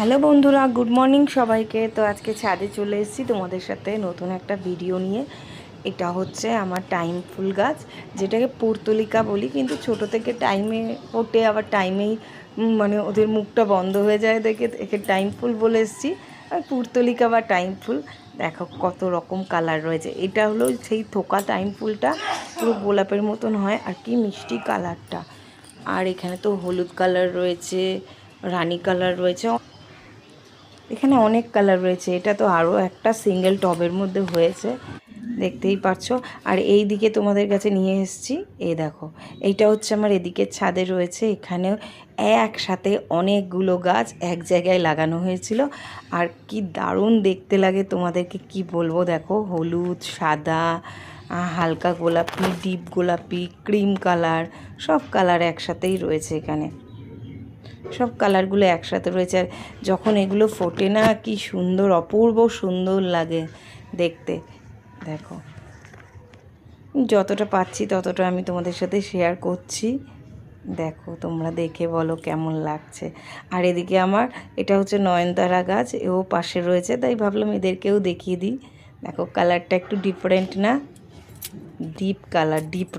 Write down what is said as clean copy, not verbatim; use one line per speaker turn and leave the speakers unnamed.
Hello বন্ধুরা, good morning সবাইকে। তো আজকে ছাদে চলে এসেছি তোমাদের সাথে নতুন একটা ভিডিও নিয়ে। এটা হচ্ছে আমার টাইম ফুল গাছ, যেটাকে পুর্তলিকা বলি, কিন্তু ছোট থেকে টাইমে ফোটে, আবার টাইমেই মানে ওদের মুখটা বন্ধ হয়ে যায় দেখে একে টাইম ফুল বলে এসেছি। আর পুর্তলিকা বা টাইম ফুল দেখো কত রকম কালার রয়েছে। এটা হলো সেই থোকা টাইম ফুলটা, পুরো গোলাপের মতন হয়, আর কি মিষ্টি কালারটা। আর এখানে তো হলুদ কালার রয়েছে, রানী কালার রয়েছে, এখানে অনেক কালার রয়েছে। এটা তো আরও একটা সিঙ্গেল টবের মধ্যে হয়েছে, দেখতেই পাচ্ছ। আর এই দিকে তোমাদের কাছে নিয়ে এসেছি, এই দেখো, এইটা হচ্ছে আমার এদিকের ছাদে রয়েছে। এখানেও একসাথে অনেকগুলো গাছ এক জায়গায় লাগানো হয়েছিল, আর কি দারুণ দেখতে লাগে তোমাদেরকে কি বলবো। দেখো, হলুদ, সাদা, হালকা গোলাপি, ডিপ গোলাপি, ক্রিম কালার, সব কালার একসাথেই রয়েছে এখানে। সব কালারগুলো একসাথে রয়েছে, আর যখন এগুলো ফোটে না, কি সুন্দর, অপূর্ব সুন্দর লাগে দেখতে। দেখো, যতটা পাচ্ছি ততটা আমি তোমাদের সাথে শেয়ার করছি। দেখো, তোমরা দেখে বলো কেমন লাগছে। আর এদিকে আমার এটা হচ্ছে নয়নতারা গাছ, এও পাশে রয়েছে, তাই ভাবলাম এদেরকেও দেখিয়ে দিই। দেখো, কালারটা একটু ডিফারেন্ট না, ডিপ কালার, ডিপ